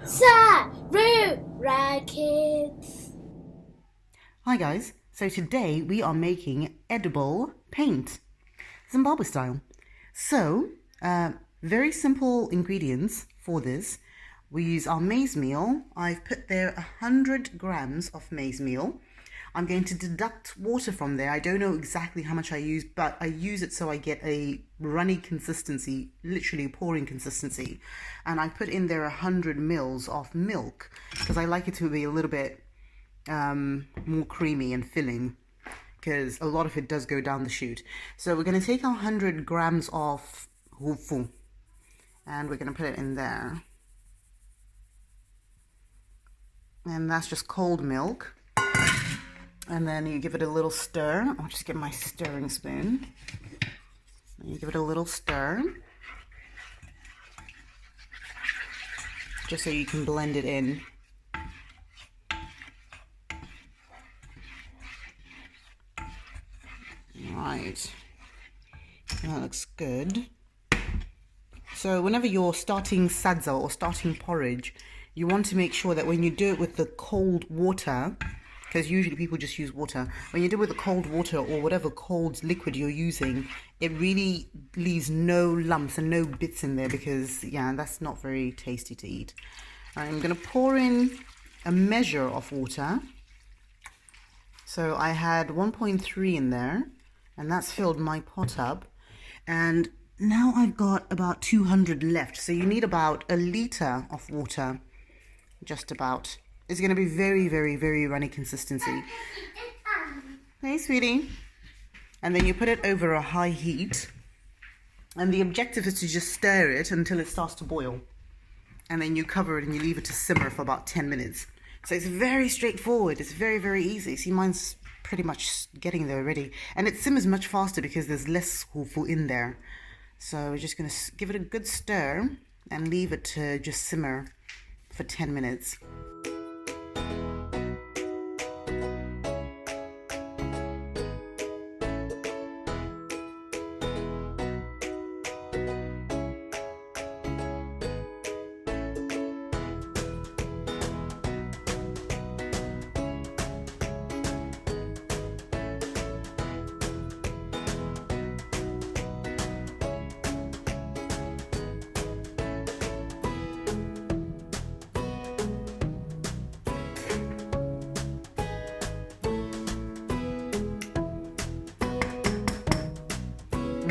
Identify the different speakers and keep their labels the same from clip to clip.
Speaker 1: Sarura Kids.
Speaker 2: Hi guys, so today we are making edible paint, Zimbabwe style. So, very simple ingredients for this. We use our maize meal. I've put there 100 grams of maize meal. I'm going to deduct water from there. I don't know exactly how much I use, but I use it so I get a runny consistency, literally pouring consistency. And I put in there 100 mils of milk because I like it to be a little bit more creamy and filling, because a lot of it does go down the chute. So we're going to take our 100 grams of hufu and we're going to put it in there. And that's just cold milk. And then you give it a little stir. I'll just get my stirring spoon. You give it a little stir, just so you can blend it in. Right, that looks good. So whenever you're starting sadza or starting porridge, you want to make sure that when you do it with the cold water, because usually people just use water, when you do it with the cold water or whatever cold liquid you're using, it really leaves no lumps and no bits in there, because yeah, that's not very tasty to eat. I'm going to pour in a measure of water. So I had 1.3 in there, and that's filled my pot up. And now I've got about 200 left. So you need about a liter of water, just about. It's going to be very, very, very runny consistency. Hey, sweetie. And then you put it over a high heat. And the objective is to just stir it until it starts to boil. And then you cover it and you leave it to simmer for about 10 minutes. So it's very straightforward. It's very, very easy. See, mine's pretty much getting there already. And it simmers much faster because there's less hufu in there. So we're just going to give it a good stir and leave it to just simmer for 10 minutes.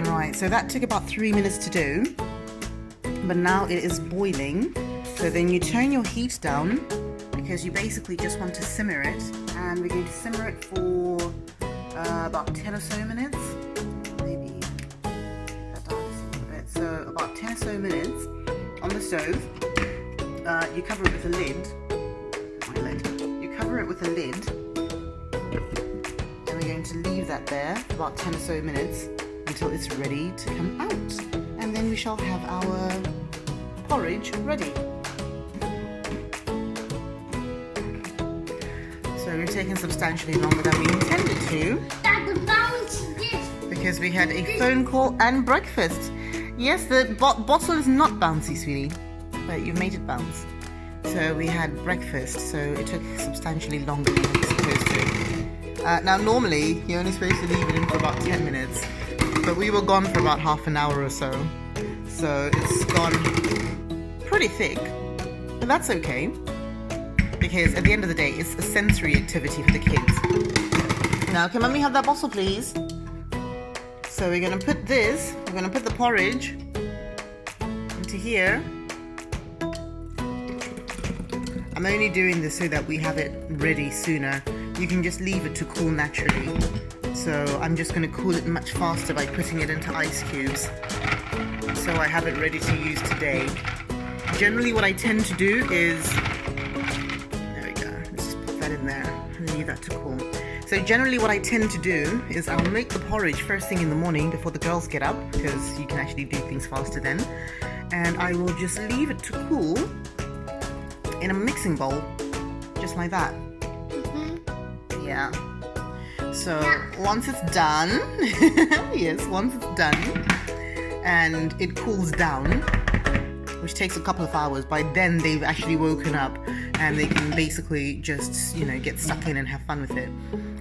Speaker 2: Right, so that took about 3 minutes to do, but now it is boiling. So then you turn your heat down, because you basically just want to simmer it, and we're going to simmer it for about 10 or so minutes, maybe that down just a little bit. So about 10 or so minutes on the stove. You cover it with a lid. You cover it with a lid, and we're going to leave that there for about 10 or so minutes until it's ready to come out, and then we shall have our porridge ready. So we're taking substantially longer than we intended to, because we had a phone call and breakfast. Yes, the bottle is not bouncy, sweetie, but you've made it bounce. So we had breakfast, so it took substantially longer than we were supposed to. Now normally you're only supposed to leave it in for about 10 minutes. But we were gone for about half an hour or so. So it's gone pretty thick. But that's okay, because at the end of the day, it's a sensory activity for the kids. Now, can mommy have that bottle, please? So we're going to put this, we're going to put the porridge into here. I'm only doing this so that we have it ready sooner. You can just leave it to cool naturally. So I'm just going to cool it much faster by putting it into ice cubes, so I have it ready to use today. Generally what I tend to do is, there we go, let's just put that in there and leave that to cool. So generally what I tend to do is I'll make the porridge first thing in the morning before the girls get up, because you can actually do things faster then. And I will just leave it to cool in a mixing bowl, just like that. Yeah. So once it's done, yes, once it's done and it cools down, which takes a couple of hours. By then they've actually woken up and they can basically just, you know, get stuck in and have fun with it.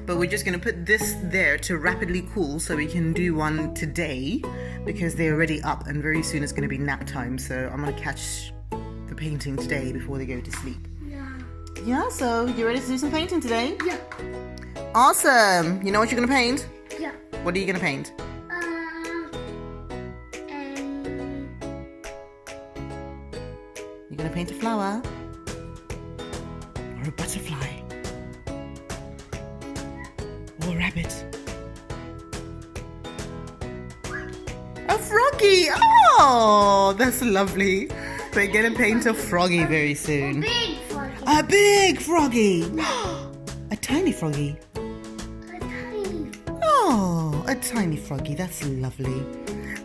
Speaker 2: But we're just going to put this there to rapidly cool so we can do one today because they're already up and very soon it's going to be nap time. So I'm going to catch the painting today before they go to sleep. Yeah, so you ready to do some painting today?
Speaker 1: Yeah.
Speaker 2: Awesome. You know what you're going to paint?
Speaker 1: Yeah.
Speaker 2: What are you going to paint? You're going to paint a flower? Or a butterfly? Or a rabbit? A froggy! Oh, that's lovely. We're going to paint a froggy very soon.
Speaker 1: Big froggy.
Speaker 2: A big froggy! A tiny froggy?
Speaker 1: A tiny.
Speaker 2: Oh, a tiny froggy. That's lovely.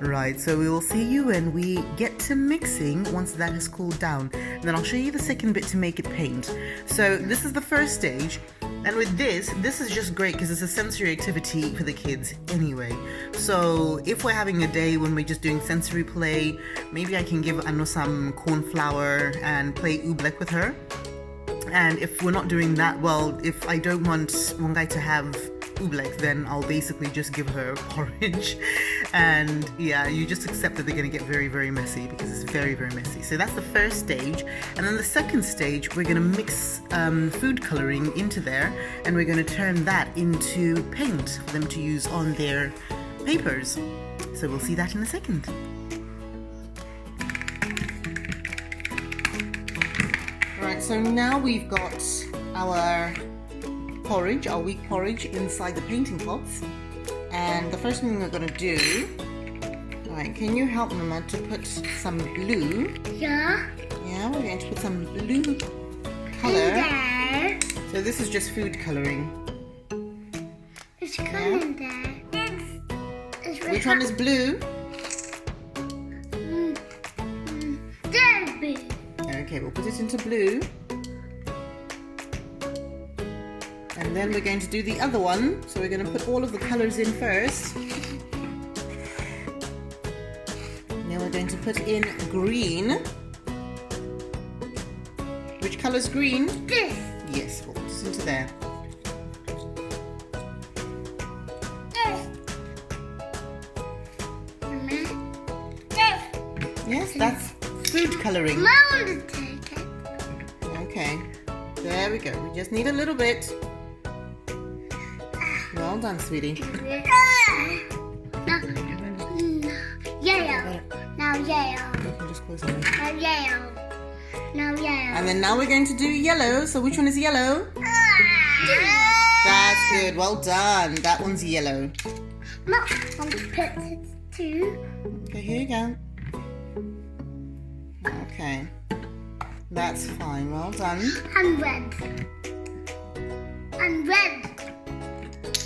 Speaker 2: Right, so we will see you when we get to mixing once that has cooled down. And then I'll show you the second bit to make it paint. So this is the first stage. And with this is just great because it's a sensory activity for the kids anyway. So if we're having a day when we're just doing sensory play, maybe I can give Anu some corn flour and play oobleck with her. And if we're not doing that, well, if I don't want Vongai to have oobleck, then I'll basically just give her porridge. And yeah, you just accept that they're going to get very, very messy because it's very, very messy. So that's the first stage. And then the second stage, we're going to mix food coloring into there, and we're going to turn that into paint for them to use on their papers. So we'll see that in a second. Right, so now we've got our porridge, our wheat porridge, inside the painting pots. And the first thing we're going to do, alright, can you help Mama to put some blue?
Speaker 1: Yeah.
Speaker 2: Yeah, we're going to put some blue color.
Speaker 1: There.
Speaker 2: So this is just food coloring.
Speaker 1: It's coming there. It's
Speaker 2: Which one is blue?
Speaker 1: There's blue.
Speaker 2: Okay, we'll put it into blue. And then we're going to do the other one. So we're going to put all of the colors in first. Now we're going to put in green. Which color's green?
Speaker 1: This.
Speaker 2: Yes, we'll put it into there. Yes, that's food coloring.
Speaker 1: Mom wanted to take it.
Speaker 2: Okay, there we go. We just need a little bit. Well done, sweetie.
Speaker 1: Now, yellow. Now yellow.
Speaker 2: You can just close it.
Speaker 1: Now yellow. Now yellow.
Speaker 2: And then now we're going to do yellow. So which one is yellow? That's good. Well done. That one's yellow.
Speaker 1: Mom, I'm going to put it too.
Speaker 2: Okay, here you go. Okay. That's fine. Well done.
Speaker 1: And red. And red.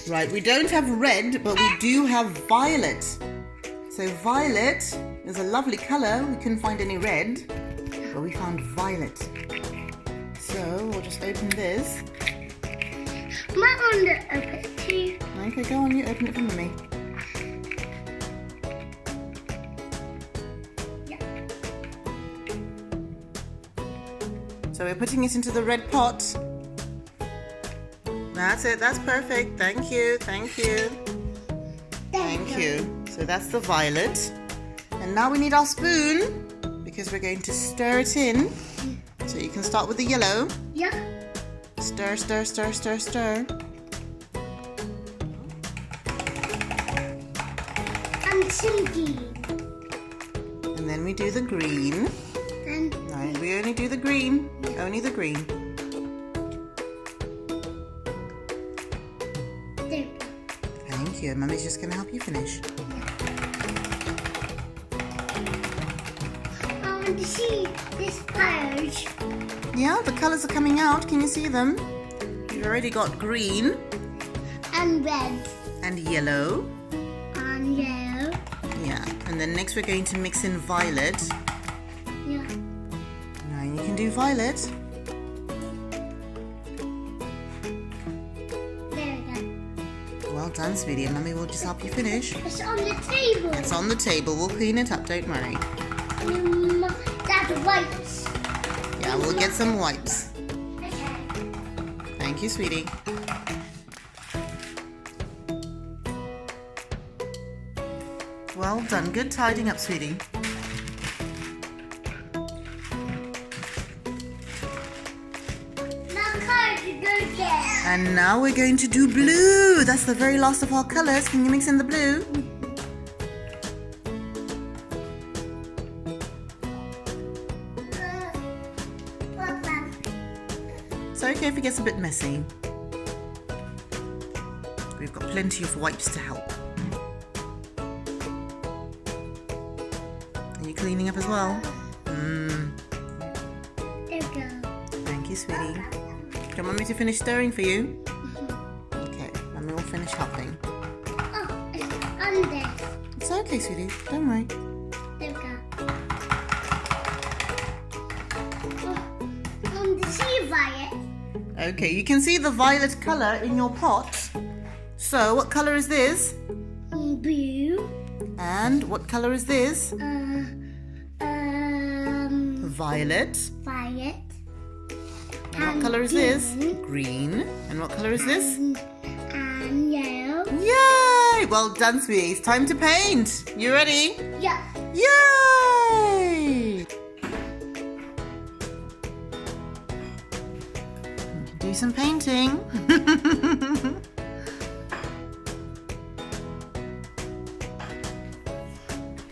Speaker 2: Right, we don't have red, but we do have violet. So violet is a lovely color. We couldn't find any red, but we found violet. So we'll just open this.
Speaker 1: Mom wanted to open it too.
Speaker 2: Okay, go on, you open it for me.
Speaker 1: Yeah.
Speaker 2: So we're putting it into the red pot. That's it, that's perfect. Thank you, thank you. Thank you. So that's the violet. And now we need our spoon because we're going to stir it in. So you can start with the yellow.
Speaker 1: Yeah.
Speaker 2: Stir, stir, stir, stir, stir.
Speaker 1: And sinking.
Speaker 2: And then we do the green.
Speaker 1: Then
Speaker 2: No, we only do the green. Only the green.
Speaker 1: there.
Speaker 2: Thank you. Mummy's just going to help you finish.
Speaker 1: I want to see this page.
Speaker 2: Yeah, the colours are coming out. Can you see them? You've already got green
Speaker 1: And red.
Speaker 2: and yellow.
Speaker 1: And yellow.
Speaker 2: Yeah, and then next we're going to mix in violet.
Speaker 1: Yeah.
Speaker 2: Now you can do violet.
Speaker 1: There we go.
Speaker 2: Well done, sweetie. And Mummy will just help you finish.
Speaker 1: It's on the table.
Speaker 2: It's on the table. We'll clean it up. Don't worry.
Speaker 1: Dad, the wipes.
Speaker 2: Yeah, we'll get some wipes.
Speaker 1: Okay.
Speaker 2: Thank you, sweetie. Well done. Good tidying up, sweetie.
Speaker 1: Now card to go get.
Speaker 2: And now we're going to do blue. That's the very last of our colors. Can you mix in the blue? It's okay if it gets a bit messy. We've got plenty of wipes to help. Are you cleaning up as well?
Speaker 1: There we go.
Speaker 2: Thank you, sweetie. Do you want me to finish stirring for you? Okay, Mummy will finish helping.
Speaker 1: Oh, it's on this.
Speaker 2: It's okay, sweetie. Don't worry.
Speaker 1: There we go. The sea violet.
Speaker 2: Okay, you can see the violet color in your pot. So, what color is this?
Speaker 1: Blue.
Speaker 2: And what color is this? Violet.
Speaker 1: Violet.
Speaker 2: And what color is this? Green. And what color is this?
Speaker 1: And yellow.
Speaker 2: Yay! Well done, sweetie. It's time to paint. You ready?
Speaker 1: Yeah.
Speaker 2: Yay! Do some painting.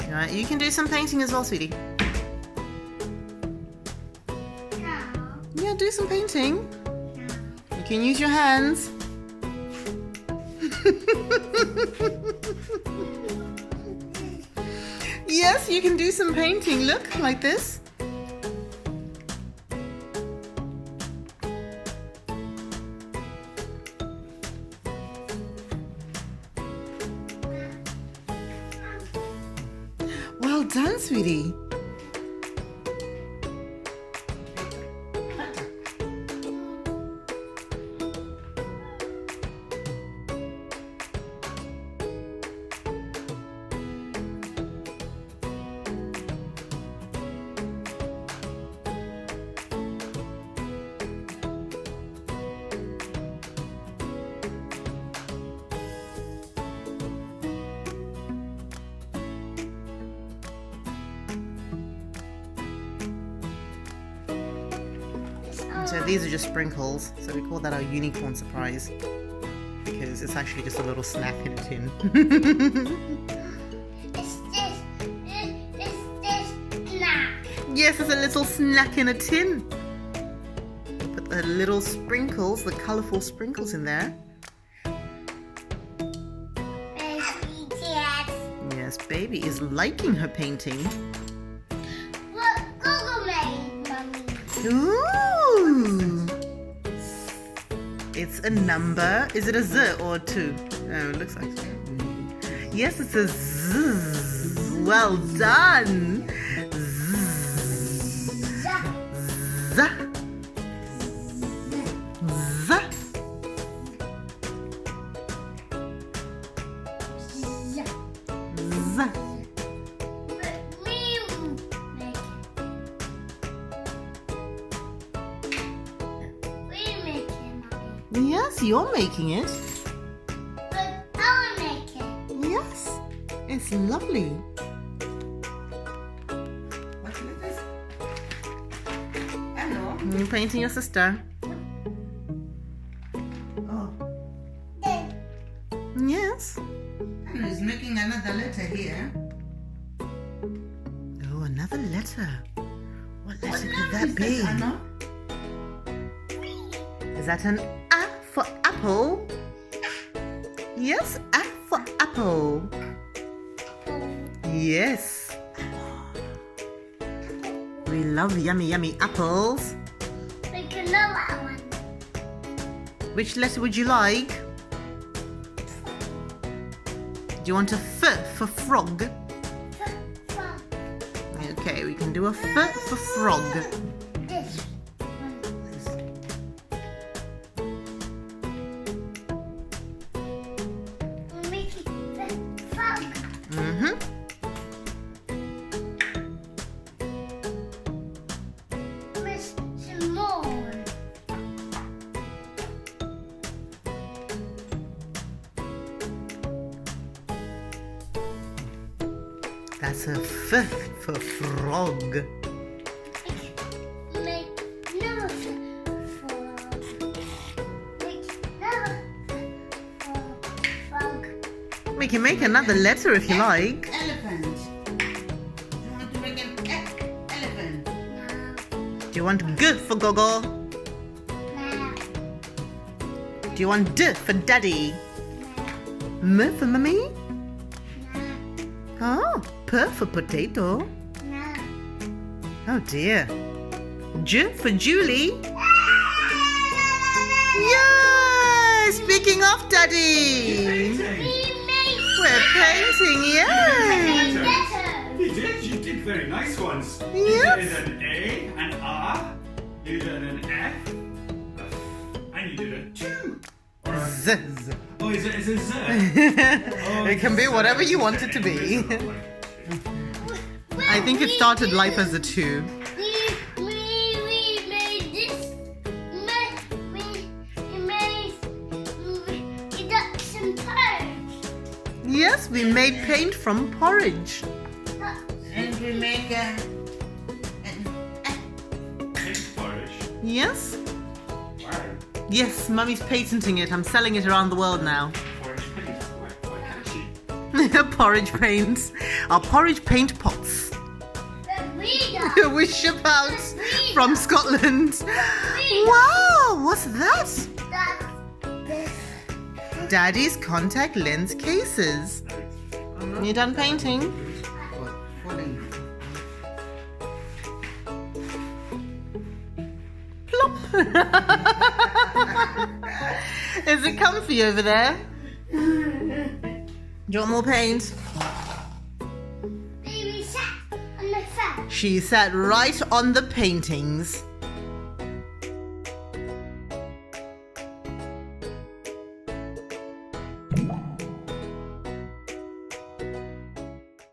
Speaker 2: Alright, you can do some painting as well, sweetie. Yeah, do some painting. You can use your hands. Yes, you can do some painting. Look, like this. Well done, sweetie. So these are just sprinkles, so we call that our unicorn surprise because it's actually just a little snack in a tin.
Speaker 1: It's this snack.
Speaker 2: Yes, it's a little snack in a tin. Put the little sprinkles, the colourful sprinkles in there. Yes, baby is liking her painting.
Speaker 1: What Google made, Mommy?
Speaker 2: Ooh! It's a number. Is it a Z or a 2? Oh, it looks like so. Yes, it's a Z. Well done. Z. Z. Z. Z. Yes, you're making it.
Speaker 1: But I'll make it.
Speaker 2: Yes, it's lovely. Hello. You're painting your sister. Oh. Yes. He's making another letter here. Oh, another letter. What letter could that be? Is that an A for apple? Yes, A for apple. Yes. We love yummy, yummy apples.
Speaker 1: We can know that one.
Speaker 2: Which letter would you like? Do you want a F for frog? Okay, we can do a F for frog.
Speaker 1: This one. We're making the frog.
Speaker 2: That's a F for frog.
Speaker 1: Make another frog. Make another frog.
Speaker 2: We can make another letter if you like.
Speaker 3: Elephant. Do you want to make an elephant?
Speaker 1: No.
Speaker 2: Do you want G for Gogo?
Speaker 1: No.
Speaker 2: Do you want D for Daddy?
Speaker 1: No.
Speaker 2: M for Mummy?
Speaker 1: No.
Speaker 2: Oh, P for potato.
Speaker 1: No.
Speaker 2: Oh dear. J for Julie. Yay! Speaking of Daddy, we're painting, yay!
Speaker 4: You did. You did very nice ones.
Speaker 2: Yes.
Speaker 4: You did an A, an R, you did an F, and you did a 2. Or a
Speaker 2: Z.
Speaker 4: Oh, is it a Z?
Speaker 2: It can be whatever you want it to be. I think it started life as a 2.
Speaker 1: We made this. We got some parts.
Speaker 2: Yes, we made paint from porridge.
Speaker 3: And we make an
Speaker 4: Pink porridge.
Speaker 2: Yes?
Speaker 4: Wow.
Speaker 2: Yes, Mummy's patenting it. I'm selling it around the world now.
Speaker 4: Porridge paint. Quite catchy.
Speaker 2: Porridge paint. Our porridge paint pots. We ship out from Scotland. Wow, what's that? Daddy's contact lens cases. You done painting? Plop. Is it comfy over there? Do you want more paint?
Speaker 1: Baby sat on the fan.
Speaker 2: She sat right on the paintings.